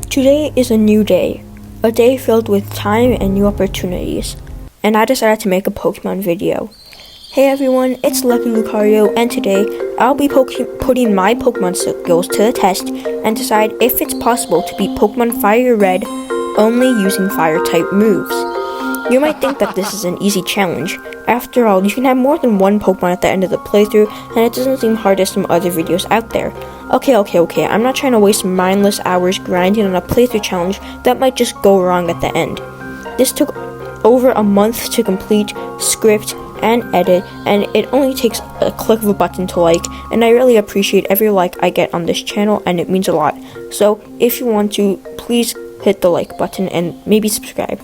Today is a new day, a day filled with time and new opportunities, and I decided to make a Pokemon video. Hey everyone, it's Lucky Lucario, and today I'll be putting my Pokemon skills to the test and decide if it's possible to beat Pokemon Fire Red only using Fire-type moves. You might think that this is an easy challenge. After all, you can have more than one Pokemon at the end of the playthrough, and it doesn't seem hard as some other videos out there. Okay, I'm not trying to waste mindless hours grinding on a playthrough challenge that might just go wrong at the end. This took over a month to complete, script, and edit, and it only takes a click of a button to like, and I really appreciate every like I get on this channel, and it means a lot. So, if you want to, please hit the like button and maybe subscribe.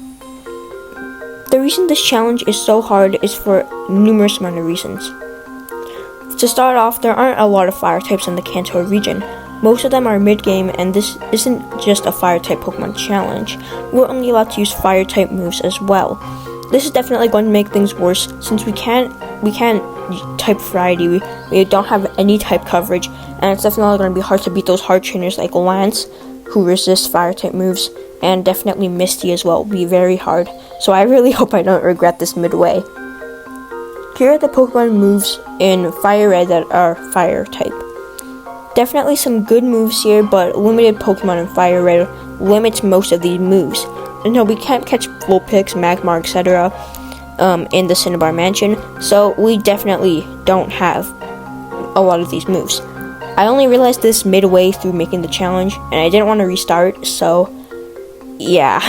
The reason this challenge is so hard is for numerous amount of reasons. To start off, there aren't a lot of fire types in the Kanto region. Most of them are mid-game, and this isn't just a fire-type Pokemon challenge. We're only allowed to use fire-type moves as well. This is definitely going to make things worse, since we can't type variety, we don't have any type coverage, and it's definitely going to be hard to beat those hard trainers like Lance, who resist fire-type moves, and definitely Misty as well will be very hard, so I really hope I don't regret this midway. Here are the Pokemon moves in Fire Red that are fire-type. Definitely some good moves here, but limited Pokemon in Fire Red limits most of these moves. And no, we can't catch Vulpix, Magmar, etc. In the Cinnabar Mansion, so we definitely don't have a lot of these moves. I only realized this midway through making the challenge, and I didn't want to restart, so yeah.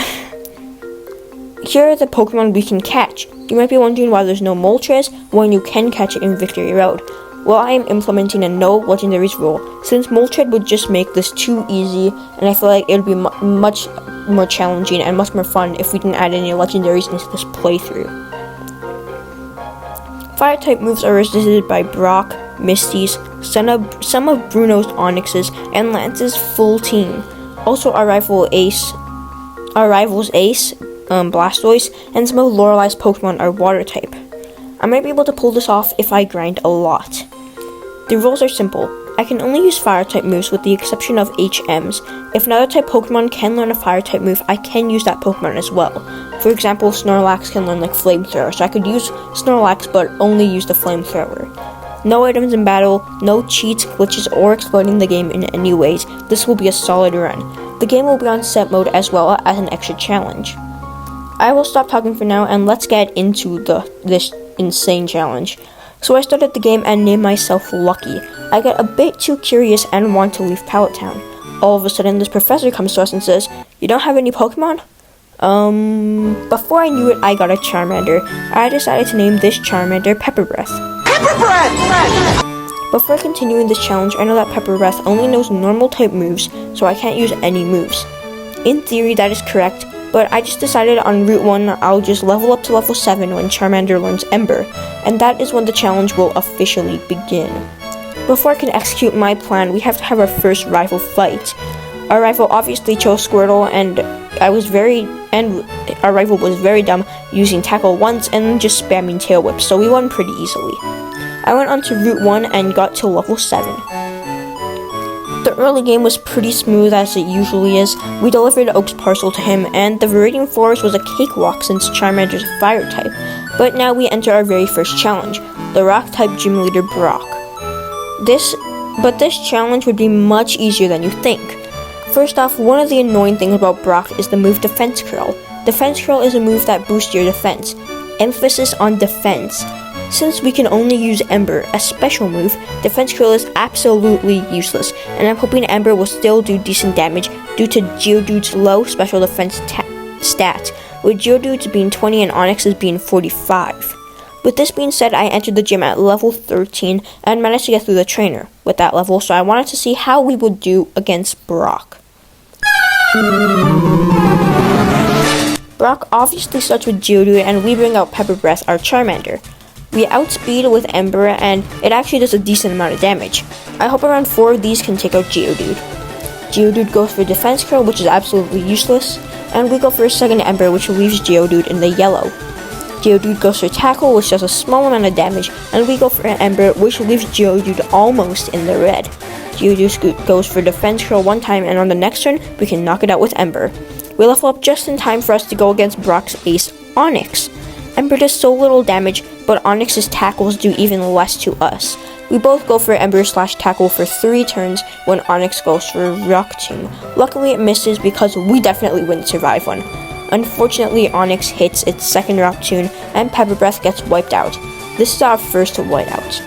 Here are the Pokemon we can catch. You might be wondering why there's no Moltres when you can catch it in Victory Road. Well, I am implementing a no legendaries rule, since Moltres would just make this too easy, and I feel like it would be much more challenging and much more fun if we didn't add any legendaries into this playthrough. Fire-type moves are resisted by Brock, Misty's, some of Bruno's Onix's, and Lance's full team. Also, our rival's Ace, Blastoise, and some of Lorelei's Pokemon are water-type. I might be able to pull this off if I grind a lot. The rules are simple. I can only use fire-type moves with the exception of HMs. If another type Pokemon can learn a fire-type move, I can use that Pokemon as well. For example, Snorlax can learn like Flamethrower, so I could use Snorlax but only use the Flamethrower. No items in battle, no cheats, glitches, or exploiting the game in any ways. This will be a solid run. The game will be on set mode as well as an extra challenge. I will stop talking for now and let's get into this insane challenge. So I started the game and named myself Lucky. I got a bit too curious and want to leave Pallet Town. All of a sudden this professor comes to us and says, "You don't have any Pokemon?" Before I knew it, I got a Charmander. I decided to name this Charmander Pepper Breath. Pepper Breath! Before continuing this challenge, I know that Pepper Breath only knows normal type moves, so I can't use any moves. In theory, that is correct, but I just decided on Route 1 I'll just level up to level 7 when Charmander learns Ember, and that is when the challenge will officially begin. Before I can execute my plan, we have to have our first rival fight. Our rival obviously chose Squirtle, and our rival was very dumb, using Tackle once and just spamming Tail Whip, so we won pretty easily. I went on to Route 1 and got to level 7. The early game was pretty smooth as it usually is. We delivered Oak's parcel to him, and the Viridian Forest was a cakewalk since Charmander's a fire type. But now we enter our very first challenge, the rock type gym leader Brock. This challenge would be much easier than you think. First off, one of the annoying things about Brock is the move Defense Curl. Defense Curl is a move that boosts your defense. Emphasis on defense. Since we can only use Ember, a special move, Defense Curl is absolutely useless, and I'm hoping Ember will still do decent damage due to Geodude's low special defense stat, with Geodude's being 20 and Onix's being 45. With this being said, I entered the gym at level 13 and managed to get through the trainer with that level, so I wanted to see how we would do against Brock. Brock obviously starts with Geodude, and we bring out Pepper Breath, our Charmander. We outspeed with Ember, and it actually does a decent amount of damage. I hope around 4 of these can take out Geodude. Geodude goes for Defense Curl, which is absolutely useless, and we go for a second Ember, which leaves Geodude in the yellow. Geodude goes for Tackle, which does a small amount of damage, and we go for an Ember, which leaves Geodude almost in the red. Geodude goes for Defense Curl one time, and on the next turn, we can knock it out with Ember. We level up just in time for us to go against Brock's ace, Onix. Ember does so little damage, but Onix's tackles do even less to us. We both go for Ember/Tackle for 3 turns when Onix goes for Rock Tomb. Luckily it misses because we definitely wouldn't survive one. Unfortunately, Onix hits its second Rock Tomb and Pepper Breath gets wiped out. This is our first whiteout.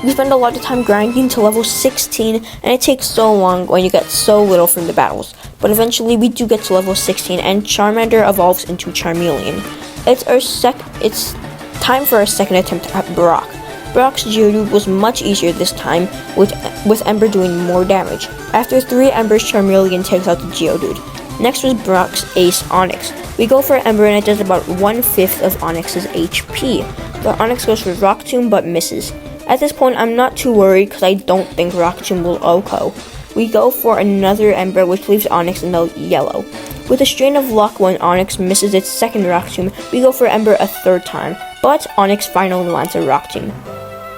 We spend a lot of time grinding to level 16, and it takes so long when you get so little from the battles. But eventually we do get to level 16 and Charmander evolves into Charmeleon. It's time for our second attempt at Brock. Brock's Geodude was much easier this time, with Ember doing more damage. After 3 Embers, Charmeleon takes out the Geodude. Next was Brock's ace, Onix. We go for Ember and it does about 1/5 of Onix's HP. The Onix goes for Rock Tomb but misses. At this point, I'm not too worried because I don't think Rock Tomb will OHKO. We go for another Ember, which leaves Onix in the yellow. With a strain of luck, when Onix misses its second Rock Tomb, we go for Ember a 3rd time, but Onix finally lands a Rock Tomb.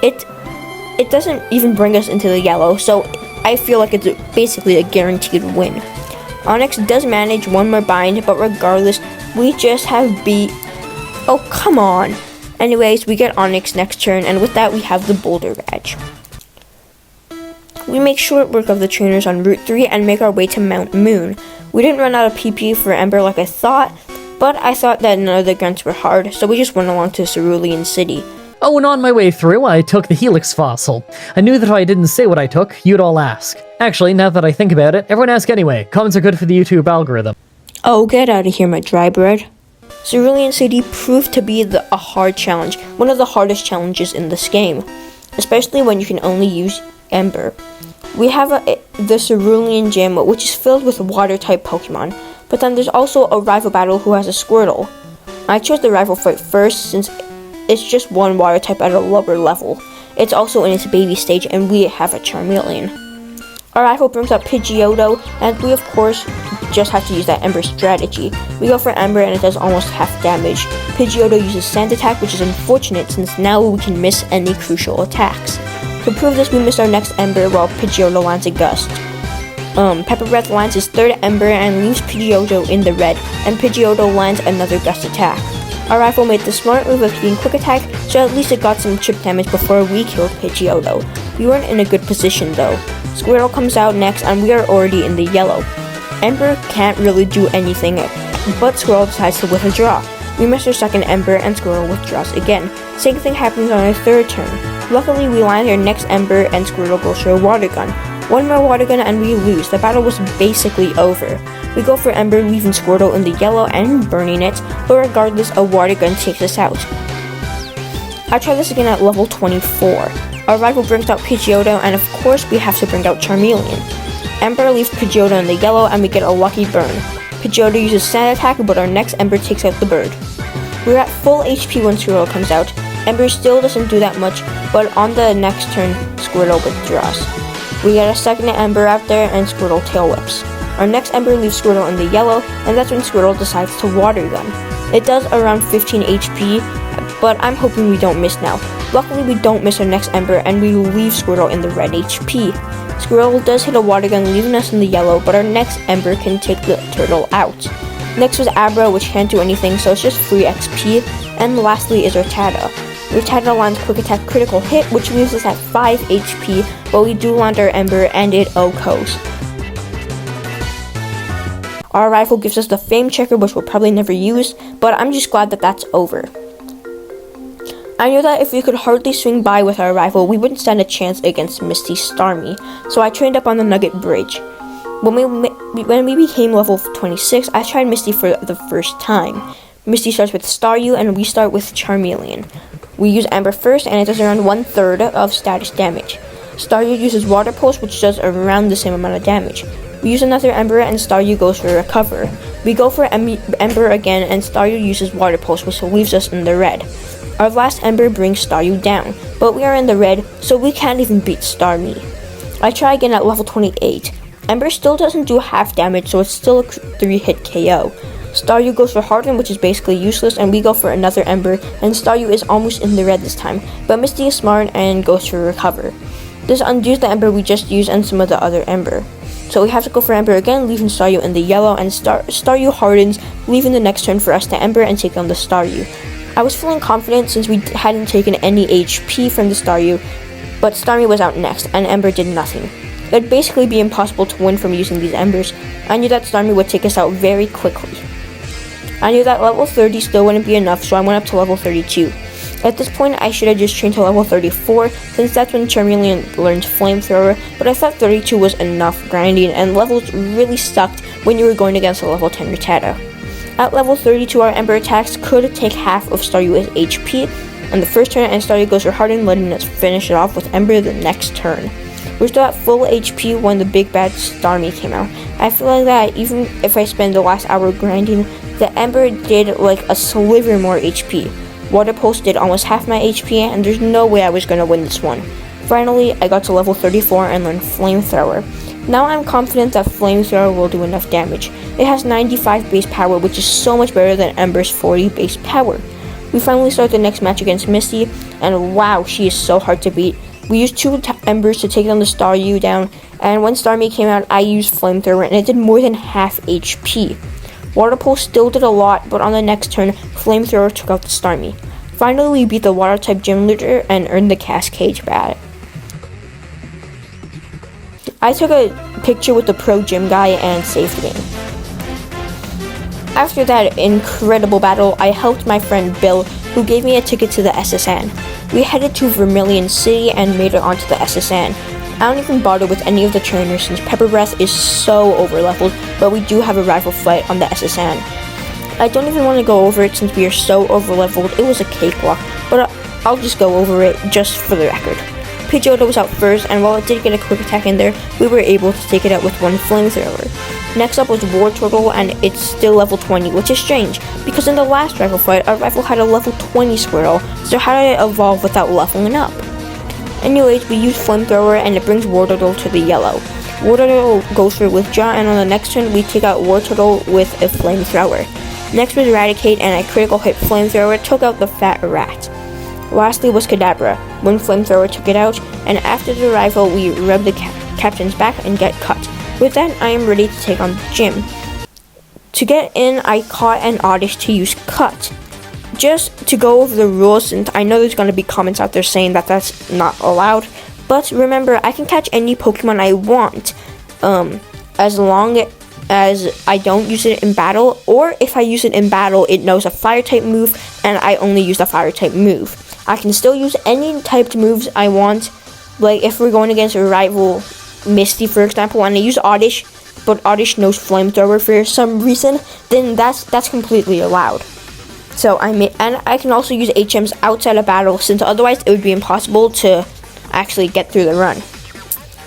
It doesn't even bring us into the yellow, so I feel like it's basically a guaranteed win. Onix does manage one more bind, but regardless, we just have beat... Oh, come on! Anyways, we get Onix next turn, and with that we have the Boulder Badge. We make short work of the trainers on Route 3 and make our way to Mt.Moon. We didn't run out of PP for Ember like I thought, but I thought that none of the grunts were hard, so we just went along to Cerulean City. Oh, and on my way through, I took the Helix fossil. I knew that if I didn't say what I took, you'd all ask. Actually, now that I think about it, everyone ask anyway. Comments are good for the YouTube algorithm. Oh, get out of here, my dry bread. Cerulean City proved to be a hard challenge, one of the hardest challenges in this game, especially when you can only use Ember. We have the Cerulean Gym, which is filled with water-type Pokemon, but then there's also a rival battle who has a Squirtle. I chose the rival fight first since it's just one water type at a lower level. It's also in its baby stage, and we have a Charmeleon. Our rival brings up Pidgeotto, and we of course just have to use that Ember strategy. We go for Ember and it does almost half damage. Pidgeotto uses Sand Attack, which is unfortunate since now we can miss any crucial attacks. To prove this, we miss our next Ember while Pidgeotto lands a Gust. Pepper Breath lands his 3rd Ember and leaves Pidgeotto in the red, and Pidgeotto lands another Gust attack. Our rival made the smart move of hitting Quick Attack, so at least it got some chip damage before we killed Pidgeotto. We weren't in a good position though. Squirtle comes out next and we are already in the yellow. Ember can't really do anything, but Squirtle decides to withdraw. We miss our second Ember and Squirtle withdraws again. Same thing happens on our 3rd turn. Luckily we land our next Ember and Squirtle goes for a Water Gun. One more Water Gun and we lose. The battle was basically over. We go for Ember, leaving Squirtle in the yellow and burning it, but regardless, a Water Gun takes us out. I try this again at level 24. Our rival brings out Pidgeotto, and of course we have to bring out Charmeleon. Ember leaves Pidgeotto in the yellow and we get a lucky burn. Pidgeotto uses Sand Attack, but our next Ember takes out the bird. We're at full HP when Squirtle comes out. Ember still doesn't do that much, but on the next turn, Squirtle withdraws. We get a second Ember out there and Squirtle Tail Whips. Our next Ember leaves Squirtle in the yellow, and that's when Squirtle decides to Water Gun. It does around 15 HP, but I'm hoping we don't miss now. Luckily we don't miss our next Ember, and we leave Squirtle in the red HP. Squirtle does hit a Water Gun, leaving us in the yellow, but our next Ember can take the turtle out. Next was Abra, which can't do anything, so it's just free XP, and lastly is Rattata. Rattata lands Quick Attack Critical Hit, which leaves us at 5 HP, but we do land our Ember and it OHKOs. Our rival gives us the Fame Checker, which we'll probably never use, but I'm just glad that that's over. I knew that if we could hardly swing by with our rival, we wouldn't stand a chance against Misty Starmie, so I trained up on the Nugget Bridge. When we became level 26, I tried Misty for the first time. Misty starts with Staryu, and we start with Charmeleon. We use Ember first, and it does around 1/3 of status damage. Staryu uses Water Pulse, which does around the same amount of damage. We use another Ember, and Staryu goes for Recover. We go for Ember again, and Staryu uses Water Pulse, which leaves us in the red. Our last Ember brings Staryu down, but we are in the red, so we can't even beat Starmie. I try again at level 28. Ember still doesn't do half damage, so it's still a 3-hit KO. Staryu goes for Harden, which is basically useless, and we go for another Ember, and Staryu is almost in the red this time, but Misty is smart and goes for Recover. This undoes the ember we just used and some of the other ember. So we have to go for ember again, leaving Staryu in the yellow, and Staryu hardens, leaving the next turn for us to ember and take on the Staryu. I was feeling confident since we hadn't taken any HP from the Staryu, but Staryu was out next, and ember did nothing. It would basically be impossible to win from using these embers. I knew that Staryu would take us out very quickly. I knew that level 30 still wouldn't be enough, so I went up to level 32. At this point, I should have just trained to level 34, since that's when Charmeleon learned Flamethrower, but I thought 32 was enough grinding, and levels really sucked when you were going against a level 10 Rattata. At level 32, our Ember attacks could take half of Staryu's HP on the first turn, and Staryu goes for Harden, letting us finish it off with Ember the next turn. We're still at full HP when the big bad Starmie came out. I feel like that even if I spend the last hour grinding, the Ember did like a sliver more HP. Water Pulse did almost half my HP, and there's no way I was going to win this one. Finally, I got to level 34 and learned Flamethrower. Now I'm confident that Flamethrower will do enough damage. It has 95 base power, which is so much better than Ember's 40 base power. We finally start the next match against Misty, and wow, she is so hard to beat. We used 2 Embers to take on the Staryu down, and when Starmie came out, I used Flamethrower, and it did more than half HP. Water Pulse still did a lot, but on the next turn, Flamethrower took out the Starmie. Finally, we beat the Water-type Gym Leader and earned the Cascade Bat. I took a picture with the Pro Gym guy and saved the game. After that incredible battle, I helped my friend Bill, who gave me a ticket to the SSN. We headed to Vermillion City and made it onto the SSN. I don't even bother with any of the trainers since Pepper Breath is so overleveled, but we do have a rival fight on the SSN. I don't even want to go over it since we are so overleveled. It was a cakewalk, but I'll just go over it just for the record. Pidgeotto was out first, and while it did get a quick attack in there, we were able to take it out with one Flamethrower. Next up was Wartortle, and it's still level 20, which is strange, because in the last rival fight, our rival had a level 20 Squirtle, so how did it evolve without leveling up? Anyways, we use Flamethrower, and it brings Wartortle to the yellow. Wartortle goes for Withdraw, and on the next turn, we take out Wartortle with a Flamethrower. Next was Eradicate, and a critical hit Flamethrower took out the fat rat. Lastly was Kadabra, when Flamethrower took it out, and after the rival, we rub the captain's back and get cut. With that, I am ready to take on the gym. To get in, I caught an Oddish to use Cut. Just to go over the rules, since I know there's going to be comments out there saying that that's not allowed, but remember, I can catch any Pokemon I want, as long as I don't use it in battle, or if I use it in battle, it knows a Fire-type move, and I only use the Fire-type move. I can still use any typed moves I want, like if we're going against a rival Misty, for example, and I use Oddish, but Oddish knows Flamethrower for some reason, then that's completely allowed. So and I can also use HMs outside of battle, since otherwise it would be impossible to actually get through the run.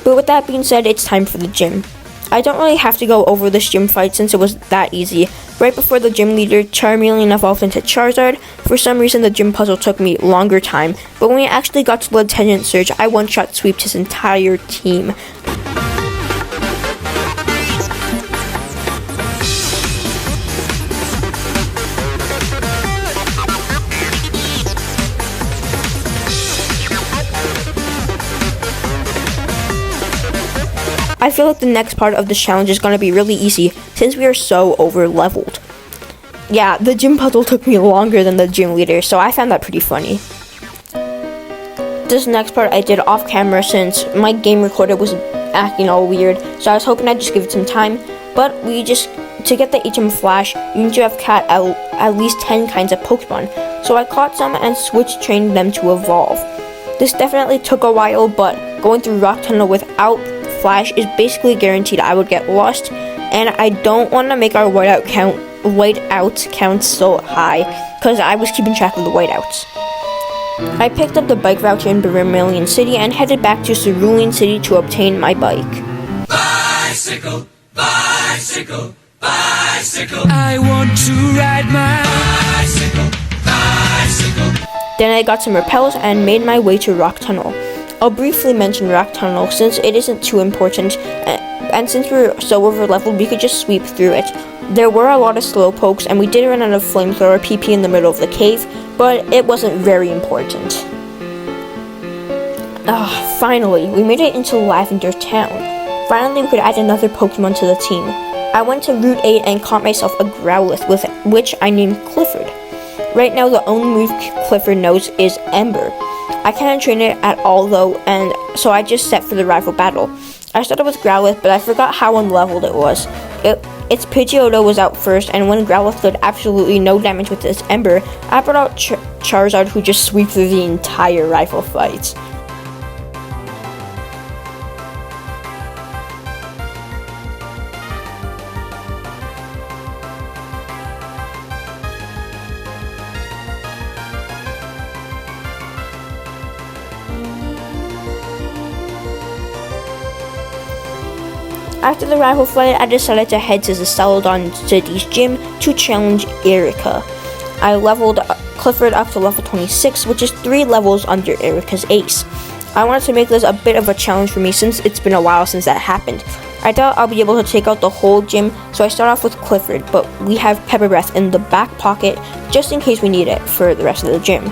But with that being said, it's time for the gym. I don't really have to go over this gym fight since it was that easy. Right before the gym leader, Charmeleon evolved into Charizard. For some reason, the gym puzzle took me longer time, but when we actually got to Lieutenant Surge, I one-shot sweeped his entire team. I feel like the next part of this challenge is going to be really easy since we are so over-leveled. Yeah, the gym puzzle took me longer than the gym leader, so I found that pretty funny. This next part I did off camera since my game recorder was acting all weird, so I was hoping I'd just give it some time, but to get the HM Flash, you need to have caught at least 10 kinds of Pokemon, so I caught some and switch trained them to evolve. This definitely took a while, but going through Rock Tunnel without Flash is basically guaranteed I would get lost, and I don't want to make our whiteout count so high, because I was keeping track of the whiteouts. I picked up the bike voucher in Vermillion City and headed back to Cerulean City to obtain my bike. Bicycle, bicycle, bicycle. I want to ride my bicycle, bicycle. Then I got some repels and made my way to Rock Tunnel. I'll briefly mention Rock Tunnel since it isn't too important, and since we're so over-leveled, we could just sweep through it. There were a lot of Slowpokes, and we did run out of Flamethrower PP in the middle of the cave, but it wasn't very important. Finally, we made it into Lavender Town. Finally, we could add another Pokemon to the team. I went to Route 8 and caught myself a Growlithe, with which I named Clifford. Right now, the only move Clifford knows is Ember. I cannot train it at all though, and so I just set for the rival battle. I started with Growlithe, but I forgot how unleveled it was. Its Pidgeotto was out first, and when Growlithe did absolutely no damage with its Ember, I brought out Charizard, who just swept through the entire rival fight. After the rival fight, I decided to head to the Cerulean City's gym to challenge Erika. I leveled Clifford up to level 26, which is 3 levels under Erika's ace. I wanted to make this a bit of a challenge for me since it's been a while since that happened. I thought I'll be able to take out the whole gym, so I start off with Clifford, but we have Pepper Breath in the back pocket just in case we need it for the rest of the gym.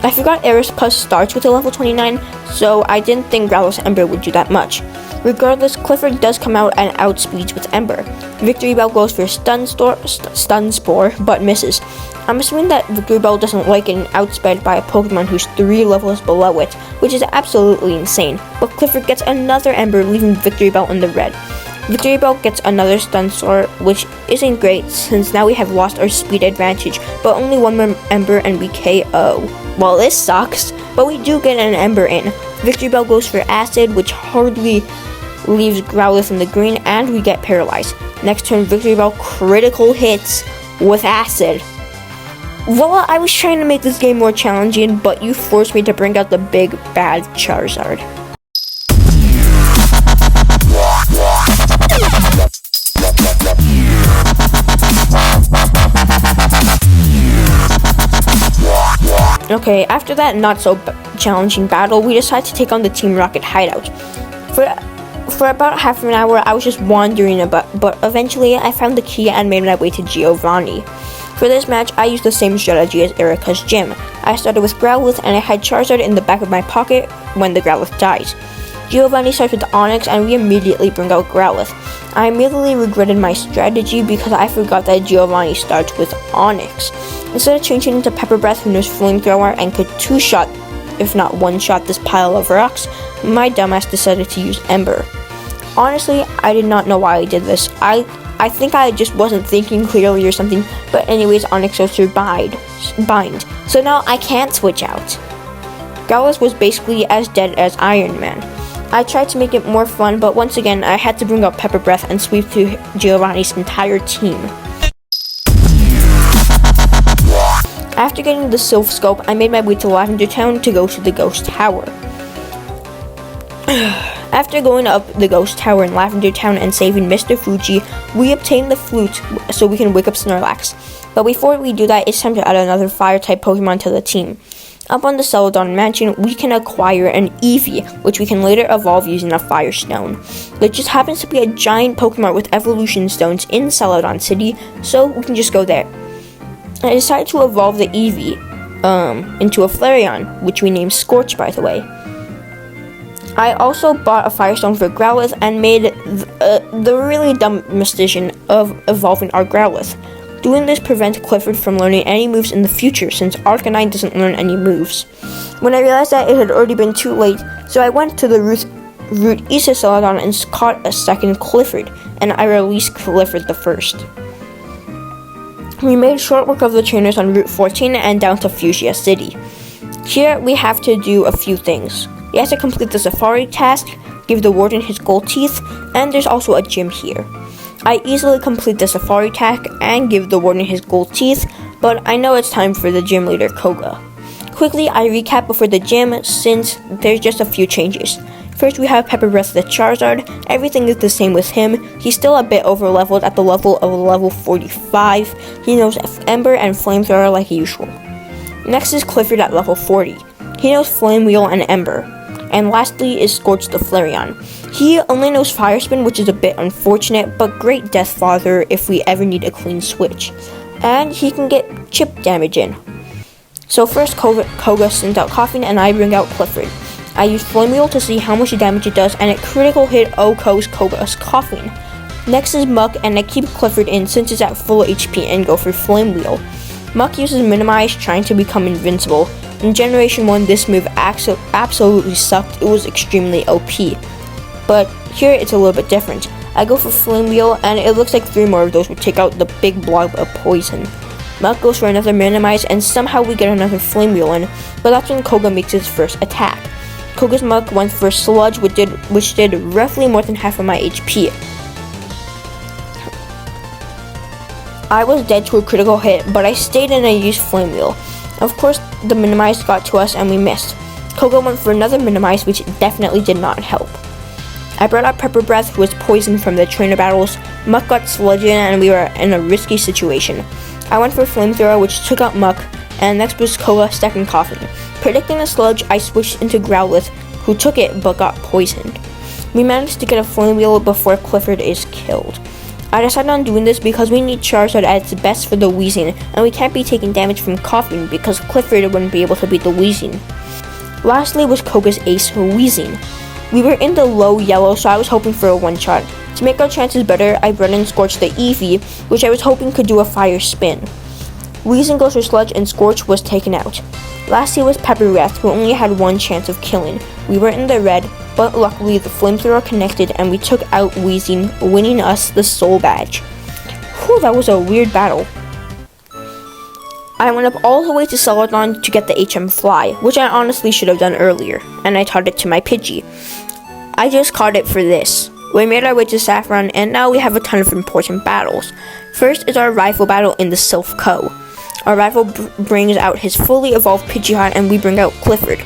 I forgot Erika starts with a level 29, so I didn't think Growlithe's Ember would do that much. Regardless, Clifford does come out and outspeeds with Ember. Victory Bell goes for Stun Spore, but misses. I'm assuming that Victory Bell doesn't like getting outsped by a Pokemon who's 3 levels below it, which is absolutely insane. But Clifford gets another Ember, leaving Victory Bell in the red. Victory Bell gets another Stun Spore, which isn't great since now we have lost our speed advantage, but only 1 more Ember and we KO. Well, this sucks, but we do get an Ember in. Victory Bell goes for Acid, which hardly leaves Growlithe in the green, and we get paralyzed. Next turn, Victory Bell critical hits with Acid. Well, I was trying to make this game more challenging, but you forced me to bring out the big bad Charizard. Okay, after that not so challenging battle, we decided to take on the Team Rocket hideout. For about half an hour, I was just wandering about, but eventually I found the key and made my way to Giovanni. For this match, I used the same strategy as Erika's gym. I started with Growlithe, and I had Charizard in the back of my pocket when the Growlithe dies. Giovanni starts with Onix, and we immediately bring out Growlithe. I immediately regretted my strategy because I forgot that Giovanni starts with Onix. Instead of changing into Pepper Breath, who knows Flamethrower and could 2-shot, if not 1-shot, this pile of rocks, my dumbass decided to use Ember. Honestly, I did not know why I did this. I think I just wasn't thinking clearly or something, but anyways, Onix goes through Bind. So now I can't switch out. Growlithe was basically as dead as Iron Man. I tried to make it more fun, but once again, I had to bring out Pepper Breath and sweep through Giovanni's entire team. After getting the Silph Scope, I made my way to Lavender Town to go to the Ghost Tower. After going up the Ghost Tower in Lavender Town and saving Mr. Fuji, we obtain the flute so we can wake up Snorlax. But before we do that, it's time to add another Fire-type Pokemon to the team. Up on the Cerulean Mansion, we can acquire an Eevee, which we can later evolve using a Fire Stone. There just happens to be a giant Pokemon with evolution stones in Cerulean City, so we can just go there. I decided to evolve the Eevee into a Flareon, which we named Scorch, by the way. I also bought a Firestone for Growlithe and made the really dumb decision of evolving our Growlithe. Doing this prevents Clifford from learning any moves in the future since Arcanine doesn't learn any moves. When I realized that, it had already been too late, so I went to the Route East of Cerulean and caught a second Clifford, and I released Clifford the first. We made short work of the trainers on Route 14 and down to Fuchsia City. Here we have to do a few things. We have to complete the safari task, give the warden his gold teeth, and there's also a gym here. I easily complete the safari task and give the warden his gold teeth, but I know it's time for the gym leader Koga. Quickly, I recap before the gym since there's just a few changes. First, we have Pepper Breath the Charizard. Everything is the same with him. He's still a bit over-leveled at the level of level 45. He knows Ember and Flamethrower like usual. Next is Clifford at level 40. He knows Flame Wheel and Ember. And lastly is Scorch the Flareon. He only knows Fire Spin, which is a bit unfortunate, but great Death Father if we ever need a clean switch. And he can get chip damage in. So first Koga sends out Coughing and I bring out Clifford. I used Flame Wheel to see how much damage it does, and it critical hit Koga's Coughing. Next is Muck, and I keep Clifford in since it's at full HP and go for Flame Wheel. Muck uses Minimize, trying to become invincible. In Generation 1, this move absolutely sucked. It was extremely OP. But here it's a little bit different. I go for Flame Wheel, and it looks like 3 more of those would take out the big blob of poison. Muck goes for another Minimize, and somehow we get another Flame Wheel in, but that's when Koga makes his first attack. Koga's Muck went for Sludge, which did roughly more than half of my HP. I was dead to a critical hit, but I stayed and I used Flame Wheel. Of course, the Minimize got to us and we missed. Koga went for another Minimize, which definitely did not help. I brought out Pepper Breath, who was poisoned from the trainer battles. Muck got Sludge in, and we were in a risky situation. I went for Flamethrower, which took out Muck, and next was Koga, second Coughing. Predicting the Sludge, I switched into Growlithe, who took it but got poisoned. We managed to get a Flame Wheel before Clifford is killed. I decided on doing this because we need Charizard at its best for the Wheezing, and we can't be taking damage from Coughing because Clifford wouldn't be able to beat the Wheezing. Lastly was Koga's Ace, Wheezing. We were in the low yellow, so I was hoping for a one-shot. To make our chances better, I brought in Scorch the Eevee, which I was hoping could do a fire spin. Wheezing goes for Sludge, and Scorch was taken out. Lastly was Pepper Breath, who only had one chance of killing. We were in the red, but luckily the Flamethrower connected and we took out Wheezing, winning us the Soul Badge. Whew, that was a weird battle. I went up all the way to Celadon to get the HM Fly, which I honestly should have done earlier, and I taught it to my Pidgey. I just caught it for this. We made our way to Saffron, and now we have a ton of important battles. First is our rival battle in the Sylph Co. Our rival brings out his fully evolved Pidgeot, and we bring out Clifford.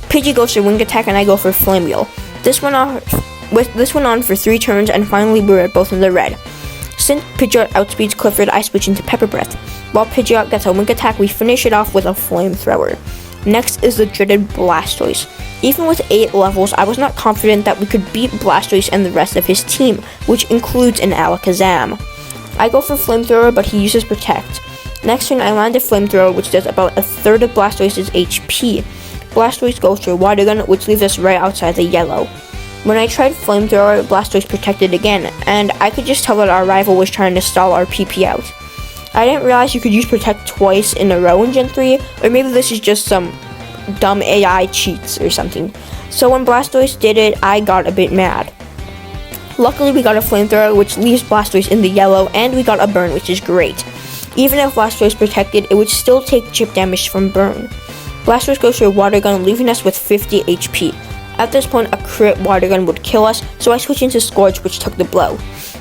Pidgey goes for Wing Attack, and I go for Flame Wheel. This went on for 3 turns, and finally we were both in the red. Since Pidgeot outspeeds Clifford, I switch into Pepper Breath. While Pidgeot gets a Wing Attack, we finish it off with a Flamethrower. Next is the dreaded Blastoise. Even with 8 levels, I was not confident that we could beat Blastoise and the rest of his team, which includes an Alakazam. I go for Flamethrower, but he uses Protect. Next turn, I land a Flamethrower, which does about a third of Blastoise's HP. Blastoise goes for Water Gun, which leaves us right outside the yellow. When I tried Flamethrower, Blastoise protected again, and I could just tell that our rival was trying to stall our PP out. I didn't realize you could use Protect twice in a row in Gen 3, or maybe this is just some dumb AI cheats or something. So when Blastoise did it, I got a bit mad. Luckily we got a Flamethrower, which leaves Blastoise in the yellow, and we got a Burn, which is great. Even if Blastoise protected, it would still take chip damage from Burn. Blastoise goes for a Water Gun, leaving us with 50 HP. At this point, a crit Water Gun would kill us, so I switched into Scourge, which took the blow.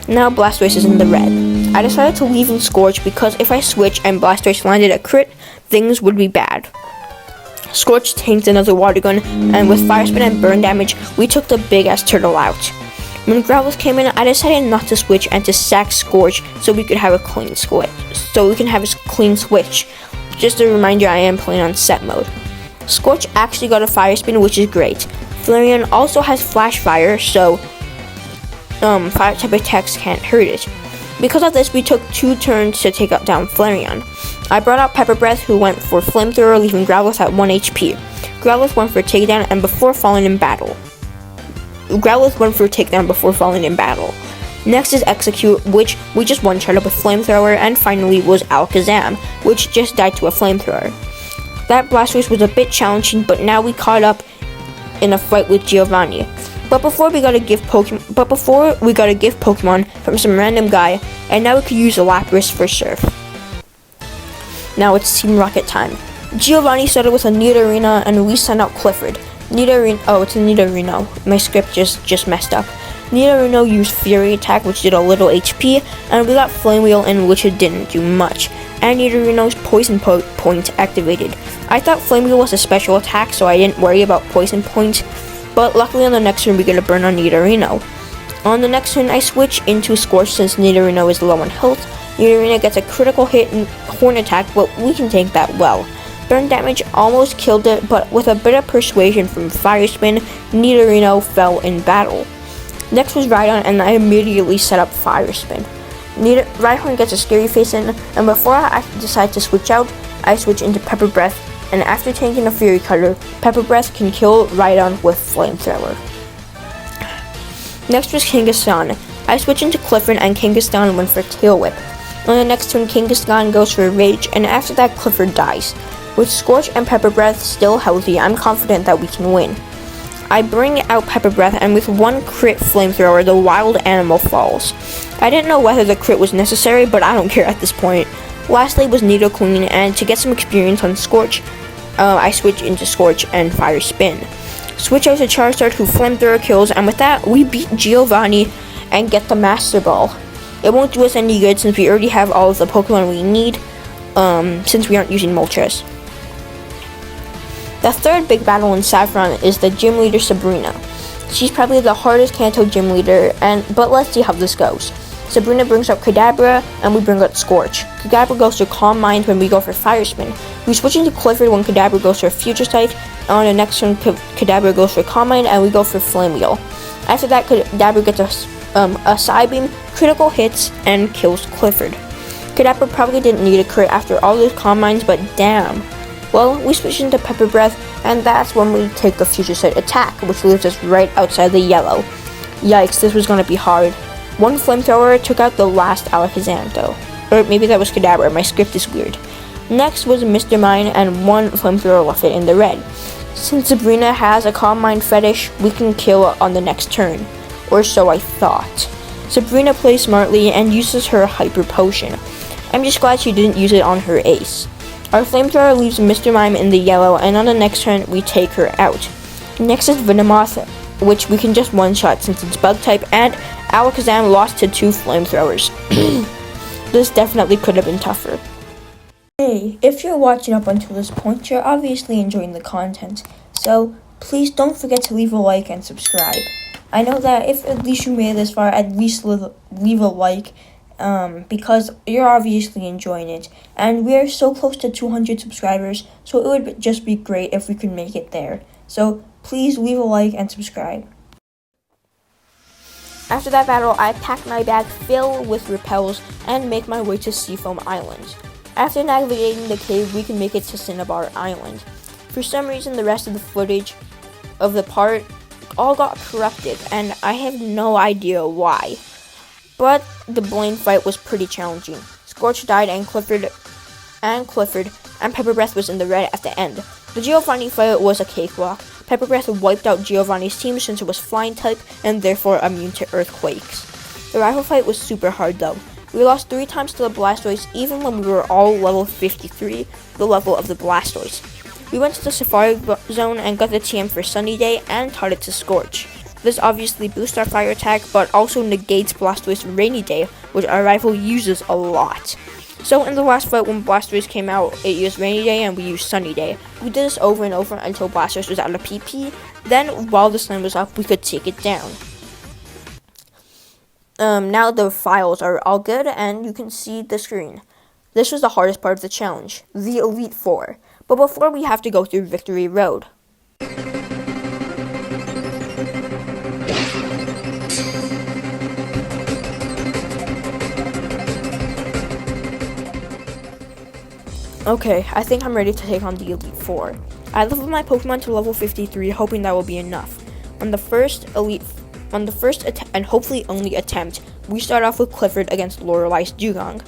Now Blastoise is in the red. I decided to leave in Scourge because if I switch and Blastoise landed a crit, things would be bad. Scorch tanked another Water Gun, and with Fire Spin and Burn damage, we took the big-ass turtle out. When Growlithe came in, I decided not to switch and to sack Scorch so we could have a clean switch. Just a reminder, I am playing on set mode. Scorch actually got a Fire Spin, which is great. Flareon also has Flash Fire, so fire type attacks can't hurt it. Because of this, we took 2 turns to take down Flareon. I brought out Pepper Breath, who went for Flamethrower, leaving Growlithe at 1 HP. Growlithe went for takedown and before falling in battle. Next is Execute, which we just one-shot up with Flamethrower, and finally was Alakazam, which just died to a Flamethrower. That Blastoise was a bit challenging, but now we caught up in a fight with Giovanni. But before we got a gift Pokemon from some random guy, and now we could use a Lapras for Surf. Now it's Team Rocket time. Giovanni started with a Nidorino, and we sent out Clifford. It's a Nidorino. My script just messed up. Nidorino used Fury Attack, which did a little HP, and we got Flame Wheel in, which it didn't do much. And Nidorino's Poison Point activated. I thought Flame Wheel was a special attack, so I didn't worry about Poison Point, but luckily on the next turn we get a burn on Nidorino. On the next turn I switch into Scorch since Nidorino is low on health. Nidorino gets a critical hit and Horn Attack, but we can tank that well. Burn damage almost killed it, but with a bit of persuasion from Fire Spin, Nidorino fell in battle. Next was Rhydon, and I immediately set up Fire Spin. Rhydon gets a Scary Face in, and before I decide to switch out, I switch into Pepper Breath, and after taking a Fury Cutter, Pepper Breath can kill Rhydon with Flamethrower. Next was Kangaskhan. I switch into Clifford and Kangaskhan went for Tail Whip. On the next turn, Kangaskhan goes for Rage, and after that, Clifford dies. With Scorch and Pepper Breath still healthy, I'm confident that we can win. I bring out Pepper Breath, and with one crit Flamethrower, the wild animal falls. I didn't know whether the crit was necessary, but I don't care at this point. Lastly was Nidoqueen, and to get some experience on Scorch, I switch into Scorch and Fire Spin. Switch out to Charizard, who Flamethrower kills, and with that, we beat Giovanni and get the Master Ball. It won't do us any good since we already have all of the Pokemon we need, since we aren't using Moltres. The third big battle in Saffron is the gym leader Sabrina. She's probably the hardest Kanto gym leader, but let's see how this goes. Sabrina brings up Kadabra, and we bring up Scorch. Kadabra goes to Calm Mind when we go for Fire Spin. We switch into Clifford when Kadabra goes for Future Sight, and on the next turn, Kadabra goes for Calm Mind, and we go for Flame Wheel. After that, Kadabra gets a Psybeam, critical hits, and kills Clifford. Kadabra probably didn't need a crit after all those Calm Minds, but damn. Well, we switch into Pepper Breath, and that's when we take the Future Sight attack, which leaves us right outside the yellow. Yikes, this was gonna be hard. One Flamethrower took out the last Alakazam though. Or maybe that was Kadabra, my script is weird. Next was Mr. Mime, and one Flamethrower left it in the red. Since Sabrina has a Calm Mind fetish, we can kill on the next turn. Or so I thought. Sabrina plays smartly and uses her Hyper Potion. I'm just glad she didn't use it on her ace. Our Flamethrower leaves Mr. Mime in the yellow, and on the next turn, we take her out. Next is Venomoth, which we can just one-shot since it's bug type, and Alakazam lost to 2 Flamethrowers. This definitely could have been tougher. Hey, if you're watching up until this point, you're obviously enjoying the content, so please don't forget to leave a like and subscribe. I know that if at least you made it this far, at least leave a like, because you're obviously enjoying it, and we're so close to 200 subscribers, so it would just be great if we could make it there. So please leave a like and subscribe. After that battle, I pack my bag filled with repels and make my way to Seafoam Island. After navigating the cave, we can make it to Cinnabar Island. For some reason, the rest of the footage of the part all got corrupted, and I have no idea why. But the Blaine fight was pretty challenging. Scorch died, and Clifford and Pepper Breath was in the red at the end. The Giovanni fight was a cakewalk. Pepper Breath wiped out Giovanni's team since it was flying type and therefore immune to earthquakes. The rival fight was super hard though. We lost 3 times to the Blastoise even when we were all level 53, the level of the Blastoise. We went to the Safari Zone and got the TM for Sunny Day and taught it to Scorch. This obviously boosts our fire attack, but also negates Blastoise Rainy Day, which our rival uses a lot. So in the last fight when Blastoise came out, it used Rainy Day and we used Sunny Day. We did this over and over until Blastoise was out of PP, then while the sun was up, we could take it down. Now the files are all good and you can see the screen. This was the hardest part of the challenge, the Elite Four. But before we have to go through Victory Road. Okay, I think I'm ready to take on the Elite Four. I leveled my Pokemon to level 53, hoping that will be enough. On the first and hopefully only attempt, we start off with Clifford against Lorelai's Dugong.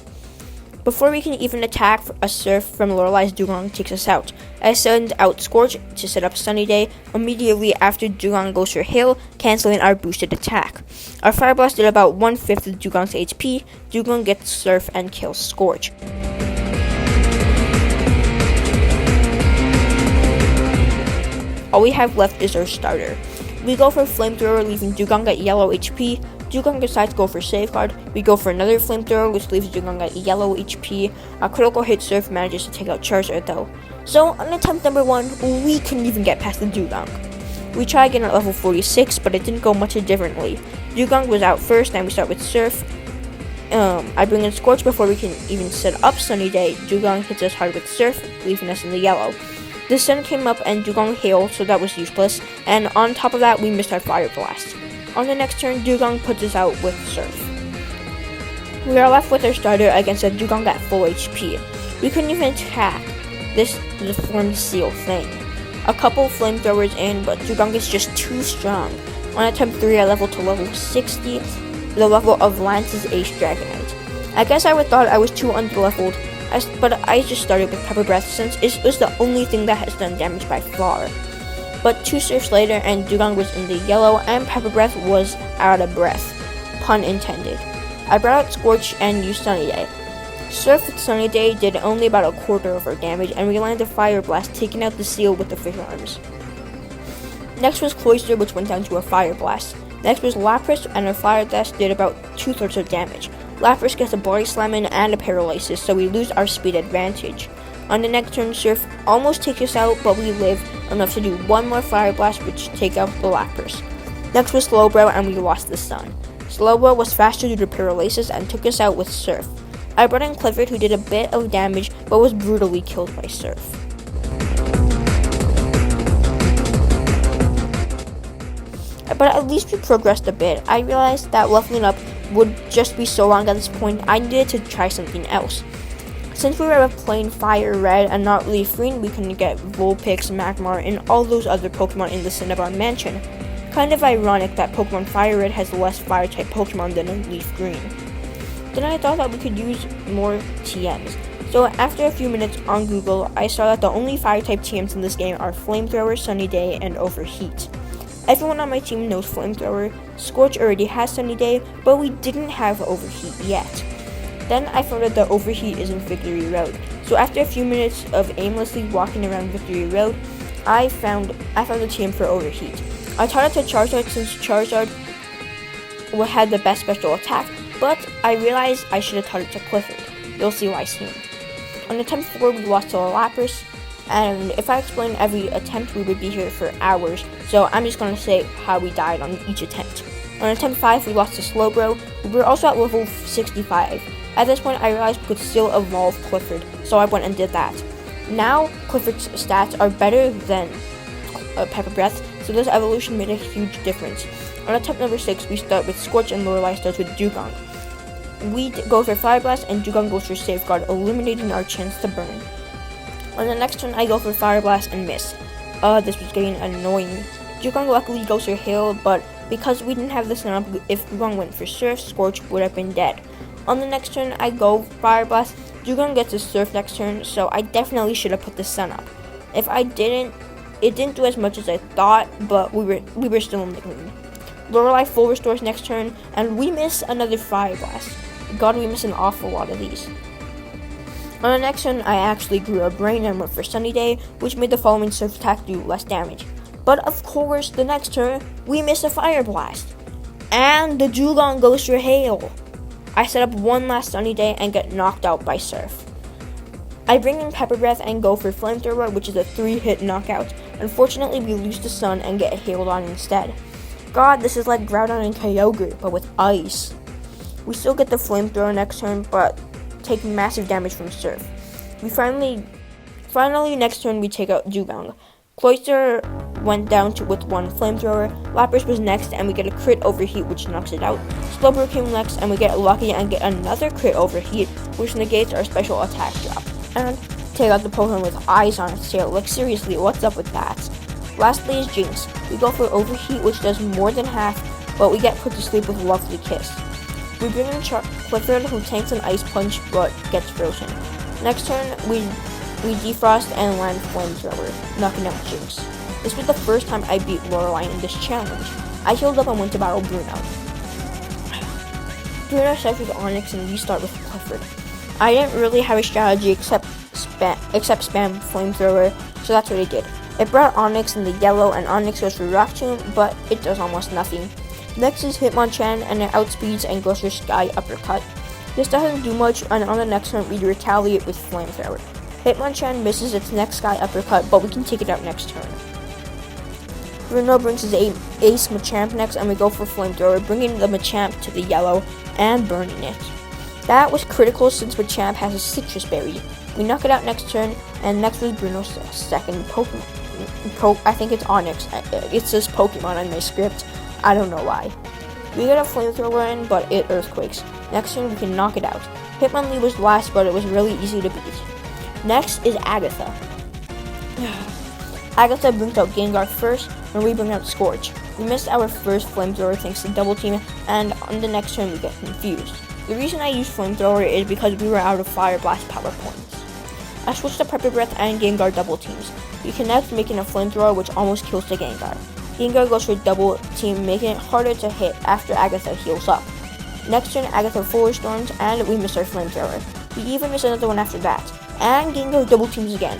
Before we can even attack, a Surf from Lorelai's Dugong takes us out. I send out Scorch to set up Sunny Day immediately after Dugong goes for Hail, canceling our boosted attack. Our Fire Blast did about 1/5 of Dugong's HP. Dugong gets Surf and kills Scorch. All we have left is our starter. We go for Flamethrower, leaving Dugong at yellow HP. Dugong decides to go for Safeguard. We go for another Flamethrower, which leaves Dugong at yellow HP. A critical hit Surf manages to take out Charizard though. So on attempt number 1, we couldn't even get past the Dugong. We try again at level 46, but it didn't go much differently. Dugong was out first, and we start with Surf. I bring in Scorch before we can even set up Sunny Day. Dugong hits us hard with Surf, leaving us in the yellow. The sun came up and Dugong hailed, so that was useless, and on top of that, we missed our Fire Blast. On the next turn, Dugong puts us out with Surf. We are left with our starter against a Dugong at full HP. We couldn't even attack. this deformed seal thing. A couple flamethrowers in, but Dugong is just too strong. On attempt 3, I leveled to level 60, the level of Lance's Ace Dragonite. I guess I would thought I was too underleveled, but I just started with Pepper Breath since it was the only thing that has done damage by far. But 2 surfs later and Dugong was in the yellow and Pepper Breath was out of breath. Pun intended. I brought out Scorch and used Sunny Day. Surf with Sunny Day did only about a quarter of our damage and we landed Fire Blast, taking out the seal with the fish arms. Next was Cloyster, which went down to a Fire Blast. Next was Lapras, and her Fire Dash did about 2/3 of damage. Lapras gets a Body Slam in and a Paralysis, so we lose our speed advantage. On the next turn, Surf almost takes us out, but we live enough to do one more Fire Blast, which take out the Lapras. Next was Slowbro, and we lost the Sun. Slowbro was faster due to Paralysis and took us out with Surf. I brought in Clifford, who did a bit of damage, but was brutally killed by Surf. But at least we progressed a bit. I realized that leveling up would just be so long at this point, I needed to try something else. Since we were playing Fire Red and not Leaf Green, we couldn't get Vulpix, Magmar, and all those other Pokemon in the Cinnabar Mansion. Kind of ironic that Pokemon Fire Red has less Fire-type Pokemon than in Leaf Green. Then I thought that we could use more TMs. So after a few minutes on Google, I saw that the only Fire-type TMs in this game are Flamethrower, Sunny Day, and Overheat. Everyone on my team knows Flamethrower. Scorch already has Sunny Day, but we didn't have Overheat yet. Then I found out that Overheat is in Victory Road. So after a few minutes of aimlessly walking around Victory Road, I found a team for Overheat. I taught it to Charizard since Charizard had the best special attack, but I realized I should have taught it to Clifford. You'll see why soon. On attempt 4, we lost to a Lapras. And if I explain every attempt, we would be here for hours, so I'm just going to say how we died on each attempt. On attempt 5, we lost to Slowbro. We were also at level 65. At this point, I realized we could still evolve Clifford, so I went and did that. Now, Clifford's stats are better than Pepper Breath, so this evolution made a huge difference. On attempt number 6, we start with Scorch and Lorelei starts with Dugong. We go for Fire Blast and Dugong goes for Safeguard, eliminating our chance to burn. On the next turn, I go for Fire Blast and miss. This was getting annoying. Dugong luckily goes for Hail, but because we didn't have the Sun up, if Dugong went for Surf, Scorch would have been dead. On the next turn, I go Fire Blast. Dugong gets a Surf next turn, so I definitely should have put the Sun up. If I didn't, it didn't do as much as I thought, but we were still in the green. Lorelei full restores next turn, and we miss another Fire Blast. God, we miss an awful lot of these. On the next turn, I actually grew a brain and went for Sunny Day, which made the following Surf attack do less damage. But of course, the next turn, we miss a Fire Blast. And the Dugong goes for Hail. I set up one last Sunny Day and get knocked out by Surf. I bring in Pepper Breath and go for Flamethrower, which is a 3-hit knockout. Unfortunately, we lose the Sun and get hailed on instead. God, this is like Groudon and Kyogre, but with ice. We still get the Flamethrower next turn, but take massive damage from Surf. We finally next turn we take out Dugong. Cloyster went down with one Flamethrower. Lapras was next and we get a crit Overheat which knocks it out. Slowbro came next and we get lucky and get another crit Overheat which negates our special attack drop. And take out the Pokemon with eyes on its tail. Like seriously, what's up with that? Lastly is Jinx. We go for Overheat which does more than half, but we get put to sleep with Lovely Kiss. We bring in Clifford, who tanks an Ice Punch, but gets frozen. Next turn, we defrost and land Flamethrower, knocking out Jinx. This was the first time I beat Lorelei in this challenge. I healed up and went to battle Bruno. Bruno starts with Onix and we start with Clifford. I didn't really have a strategy except spam Flamethrower, so that's what I did. It brought Onix in the yellow and Onix goes for Rock Tomb, but it does almost nothing. Next is Hitmonchan, and it outspeeds and goes for Sky Uppercut. This doesn't do much, and on the next turn we retaliate with Flamethrower. Hitmonchan misses its next Sky Uppercut, but we can take it out next turn. Bruno brings his Ace Machamp next, and we go for Flamethrower, bringing the Machamp to the yellow and burning it. That was critical since Machamp has a Citrus Berry. We knock it out next turn, and next was Bruno's second Pokemon. I think it's Onix. It says Pokemon on my script. I don't know why. We get a Flamethrower in, but it Earthquakes. Next turn, we can knock it out. Hitmonlee was last, but it was really easy to beat. Next is Agatha. Agatha brings out Gengar first, and we bring out Scorch. We missed our first Flamethrower thanks to Double Team, and on the next turn we get confused. The reason I used Flamethrower is because we were out of Fire Blast power points. I switched to Pepper Breath and Gengar Double Teams. We connect, making a Flamethrower which almost kills the Gengar. Gengar goes for Double Team, making it harder to hit after Agatha heals up. Next turn, Agatha Fuller Storms, and we miss our Flamethrower. We even miss another one after that, and Gengar Double Teams again.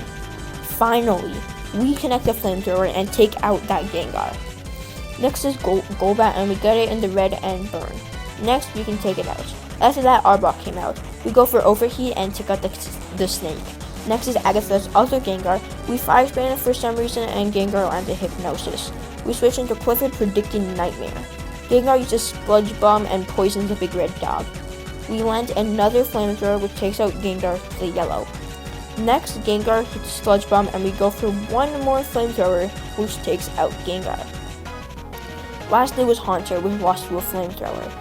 Finally, we connect the Flamethrower and take out that Gengar. Next is Golbat, and we get it in the red and burn. Next, we can take it out. After that, Arbok came out. We go for Overheat and take out the Snake. Next is Agatha's other Gengar. We Fire Spin it for some reason, and Gengar landed Hypnosis. We switch into Clifford, predicting Nightmare. Gengar uses Sludge Bomb and poisons the big red dog. We land another Flamethrower, which takes out Gengar the yellow. Next, Gengar hits Sludge Bomb, and we go for one more Flamethrower, which takes out Gengar. Lastly was Haunter, which lost to a Flamethrower.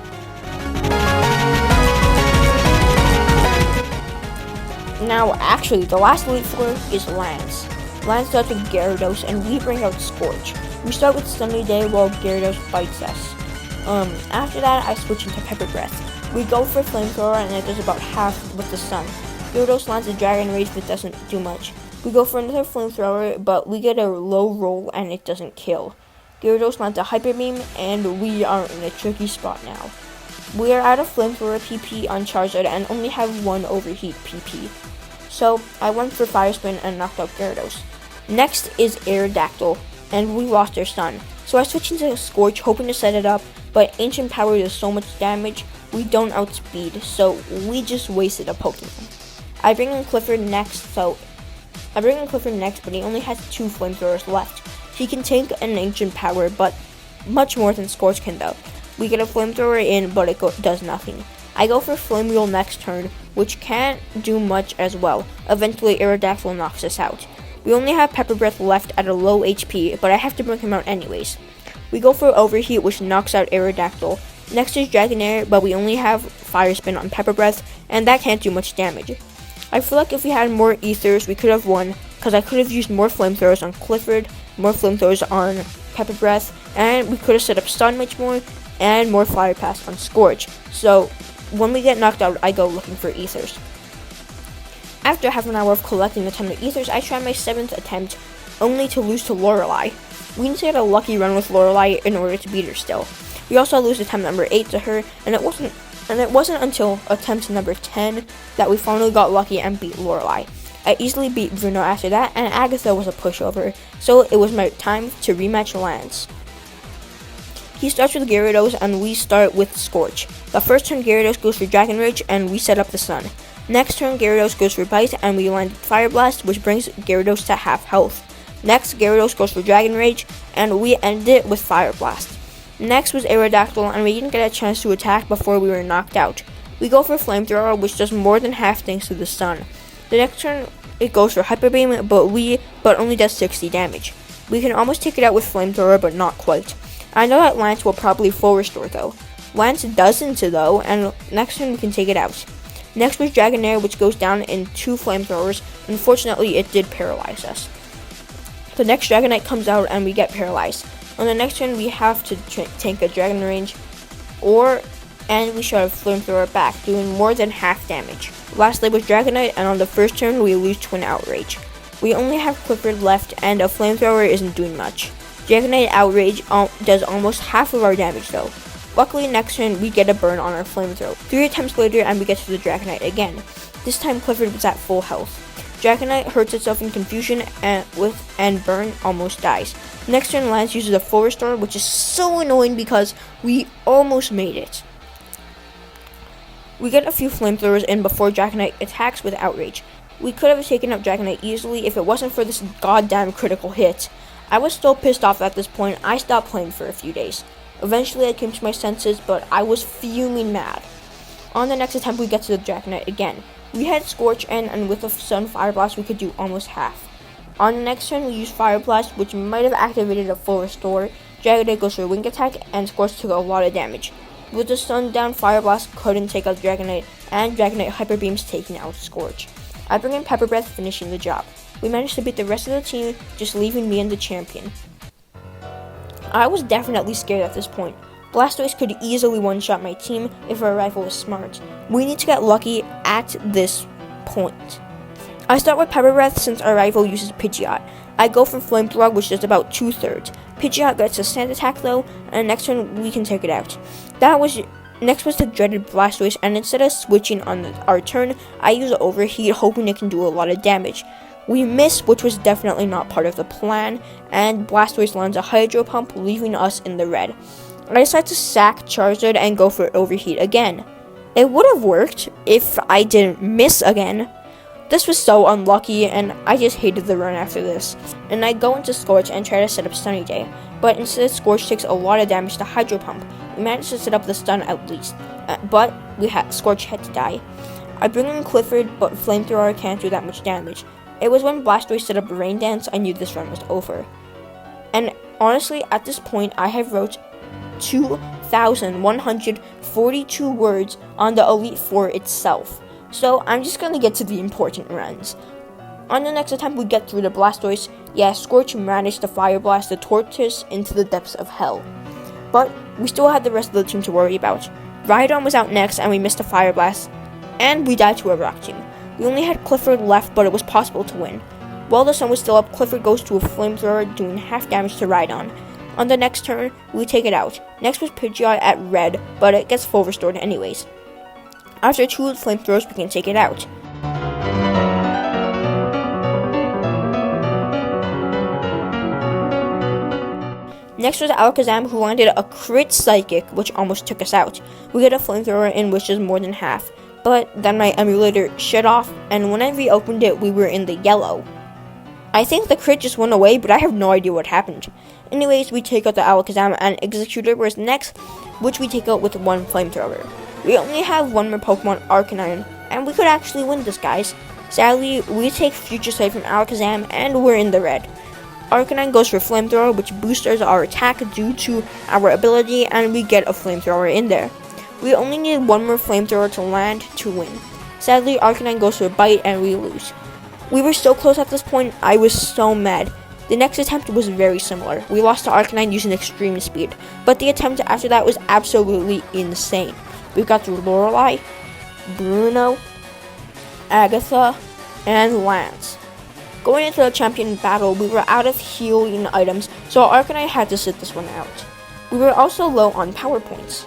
Now, actually, the last Elite Four is Lance. Lance starts with Gyarados, and we bring out Scorch. We start with Sunny Day while Gyarados bites us. After that, I switch into Pepper Breath. We go for Flamethrower, and it does about half with the sun. Gyarados lands a Dragon Rage, but doesn't do much. We go for another Flamethrower, but we get a low roll, and it doesn't kill. Gyarados lands a Hyper Beam, and we are in a tricky spot now. We are out of Flamethrower PP on Charizard and only have one Overheat PP. So, I went for Fire Spin and knocked out Gyarados. Next is Aerodactyl, and we lost our Sun. So I switched into Scorch, hoping to set it up, but Ancient Power does so much damage, we don't outspeed, so we just wasted a Pokemon. I bring in Clifford next, but he only has 2 Flamethrowers left. He can take an Ancient Power, but much more than Scorch can though. We get a Flamethrower in, but it does nothing. I go for Flame Wheel next turn, which can't do much as well. Eventually, Aerodactyl knocks us out. We only have Pepper Breath left at a low HP, but I have to bring him out anyways. We go for Overheat, which knocks out Aerodactyl. Next is Dragonair, but we only have Fire Spin on Pepper Breath, and that can't do much damage. I feel like if we had more Ethers, we could have won, because I could have used more Flamethrowers on Clifford, more Flamethrowers on Pepper Breath, and we could have set up Stun much more, and more Fire Pass on Scorch. So, when we get knocked out, I go looking for Ethers. After half an hour of collecting a ton of Ethers, I try my 7th attempt, only to lose to Lorelei. We need to get a lucky run with Lorelei in order to beat her still. We also lose attempt number 8 to her, and it wasn't until attempt number 10 that we finally got lucky and beat Lorelei. I easily beat Bruno after that, and Agatha was a pushover, so it was my time to rematch Lance. He starts with Gyarados, and we start with Scorch. The first turn, Gyarados goes for Dragon Rage, and we set up the Sun. Next turn, Gyarados goes for Bite, and we land Fire Blast, which brings Gyarados to half health. Next, Gyarados goes for Dragon Rage, and we end it with Fire Blast. Next was Aerodactyl, and we didn't get a chance to attack before we were knocked out. We go for Flamethrower, which does more than half thanks to the Sun. The next turn, it goes for Hyper Beam, but only does 60 damage. We can almost take it out with Flamethrower, but not quite. I know that Lance will probably full restore though. Lance doesn't though, and next turn we can take it out. Next was Dragonair, which goes down in 2 Flamethrowers. Unfortunately, it did paralyze us. The next Dragonite comes out and we get paralyzed. On the next turn, we have to tank a Dragon Range, and we shot a Flamethrower back, doing more than half damage. Lastly was Dragonite, and on the first turn, we lose to an Outrage. We only have Clifford left, and a Flamethrower isn't doing much. Dragonite Outrage does almost half of our damage though. Luckily, next turn, we get a burn on our Flamethrower. 3 attempts later, and we get to the Dragonite again. This time, Clifford was at full health. Dragonite hurts itself in confusion, and burn almost dies. Next turn, Lance uses a full restore, which is so annoying because we almost made it. We get a few Flamethrowers in before Dragonite attacks with Outrage. We could have taken out Dragonite easily if it wasn't for this goddamn critical hit. I was still pissed off at this point. I stopped playing for a few days. Eventually I came to my senses, but I was fuming mad. On the next attempt, we get to the Dragonite again. We had Scorch in, and with a Sun Fire Blast, we could do almost half. On the next turn, we used Fire Blast, which might have activated a full restore. Dragonite goes for Wing Attack, and Scorch took a lot of damage. With the Sun down, Fire Blast couldn't take out Dragonite, and Dragonite Hyper Beams taking out Scorch. I bring in Pepper Breath, finishing the job. We managed to beat the rest of the team, just leaving me and the champion. I was definitely scared at this point. Blastoise could easily one-shot my team if our rival was smart. We need to get lucky at this point. I start with Pepper Breath since our rival uses Pidgeot. I go for Flamethrower, which does about 2/3. Pidgeot gets a Sand Attack though, and next turn we can take it out. Next was the dreaded Blastoise, and instead of switching on our turn, I use Overheat, hoping it can do a lot of damage. We miss, which was definitely not part of the plan, and Blastoise lands a Hydro Pump, leaving us in the red. I decide to sack Charizard and go for Overheat again. It would have worked if I didn't miss again. This was so unlucky, and I just hated the run after this. And I go into Scorch and try to set up Sunny Day, but instead Scorch takes a lot of damage to Hydro Pump. We managed to set up the stun at least, but Scorch had to die. I bring in Clifford, but Flamethrower can't do that much damage. It was when Blastoise set up Rain Dance I knew this run was over. And honestly, at this point, I have wrote 2,142 words on the Elite Four itself. So I'm just gonna get to the important runs. On the next attempt, we get through the Blastoise. Yeah, Scorch managed to Fire Blast the Tortoise into the depths of hell. But we still had the rest of the team to worry about. Rhydon was out next, and we missed a Fire Blast, and we died to a Rock Tomb. We only had Clifford left, but it was possible to win. While the sun was still up, Clifford goes to a Flamethrower, doing half damage to Rhydon. On the next turn, we take it out. Next was Pidgeot at red, but it gets full restored anyways. After 2 Flamethrowers, we can take it out. Next was Alakazam, who landed a crit Psychic, which almost took us out. We get a Flamethrower in, which is more than half, but then my emulator shut off, and when I reopened it, we were in the yellow. I think the crit just went away, but I have no idea what happened. Anyways, we take out the Alakazam, and Exitro was next, which we take out with 1 Flamethrower. We only have 1 more Pokemon, Arcanine, and we could actually win this, guys. Sadly, we take Future Sight from Alakazam, and we're in the red. Arcanine goes for Flamethrower, which boosts our attack due to our ability, and we get a Flamethrower in there. We only need 1 more Flamethrower to land to win. Sadly, Arcanine goes for Bite, and we lose. We were so close at this point, I was so mad. The next attempt was very similar. We lost to Arcanine using Extreme Speed, but the attempt after that was absolutely insane. We got through Lorelei, Bruno, Agatha, and Lance. Going into the champion battle, we were out of healing items, so Arcanine had to sit this one out. We were also low on power points.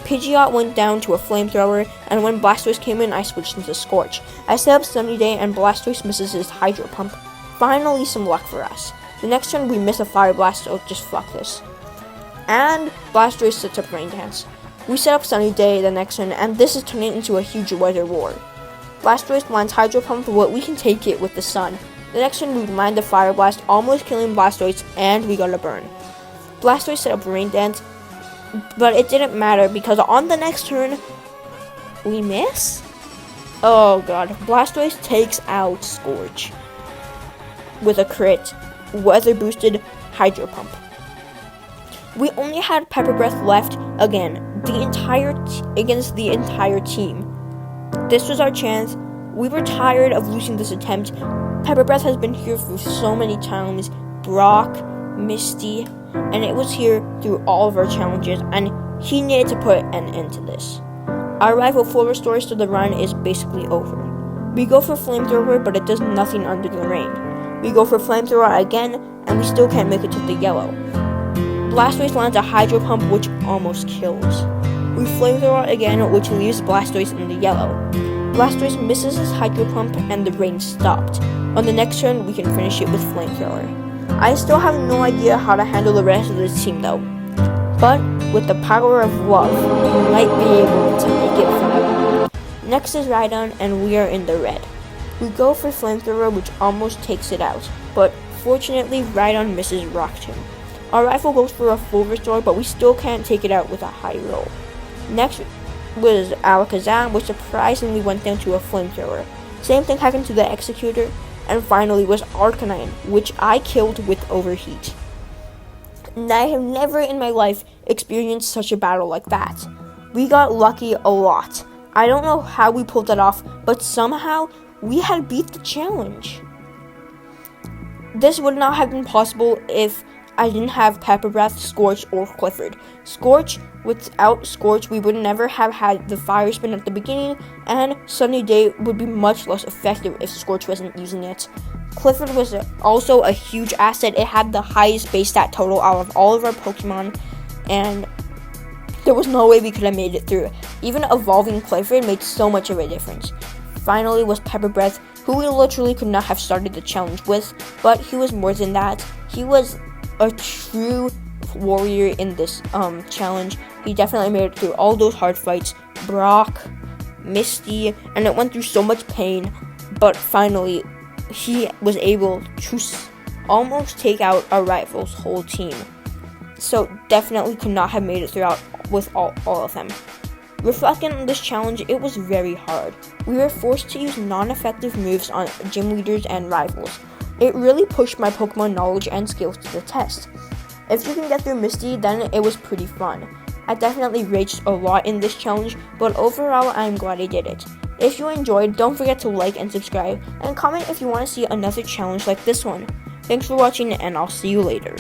Pidgeot went down to a Flamethrower, and when Blastoise came in, I switched into Scorch. I set up Sunny Day, and Blastoise misses his Hydro Pump. Finally, some luck for us. The next turn, we miss a Fire Blast, so just fuck this. And Blastoise sets up Rain Dance. We set up Sunny Day the next turn, and this is turning into a huge weather war. Blastoise lands Hydro Pump, but we can take it with the sun. The next turn, we land the Fire Blast, almost killing Blastoise, and we got a burn. Blastoise set up Rain Dance, but it didn't matter because on the next turn, we miss? Oh god, Blastoise takes out Scorch with a crit, weather boosted Hydro Pump. We only had Pepper Breath left again, against the entire team. This was our chance. We were tired of losing this attempt. Pepper Breath has been here for so many times. Brock, Misty, and it was here through all of our challenges, and he needed to put an end to this. Our rival full restores, so the run is basically over. We go for Flamethrower, but it does nothing under the rain. We go for Flamethrower again, and we still can't make it to the yellow. Blastoise lands a Hydro Pump, which almost kills. We Flamethrower again, which leaves Blastoise in the yellow. Blastoise misses his Hydro Pump, and the rain stopped. On the next turn, we can finish it with Flamethrower. I still have no idea how to handle the rest of this team though. But with the power of love, we might be able to make it through. Next is Rhydon, and we are in the red. We go for Flamethrower, which almost takes it out, but fortunately Rhydon misses Rock Tomb. Our rival goes for a full restore, but we still can't take it out with a high roll. Next was Alakazam, which surprisingly went down to a Flamethrower. Same thing happened to the Executor, and finally was Arcanine, which I killed with Overheat. And I have never in my life experienced such a battle like that. We got lucky a lot. I don't know how we pulled that off, but somehow we had beat the challenge. This would not have been possible if I didn't have Pepper Breath, Scorch, or Clifford. Scorch, without Scorch, we would never have had the Fire Spin at the beginning, and Sunny Day would be much less effective if Scorch wasn't using it. Clifford was also a huge asset. It had the highest base stat total out of all of our Pokemon, and there was no way we could have made it through. Even evolving Clifford made so much of a difference. Finally was Pepper Breath, who we literally could not have started the challenge with, but he was more than that. He was a true warrior in this challenge. He definitely made it through all those hard fights, Brock, Misty, and it went through so much pain, but finally he was able to almost take out our rival's whole team. So definitely could not have made it throughout with all of them. Reflecting on this challenge, it was very hard. We were forced to use non-effective moves on gym leaders and rivals. It really pushed my Pokemon knowledge and skills to the test. If you can get through Misty, then it was pretty fun. I definitely raged a lot in this challenge, but overall I'm glad I did it. If you enjoyed, don't forget to like and subscribe, and comment if you want to see another challenge like this one. Thanks for watching, and I'll see you later.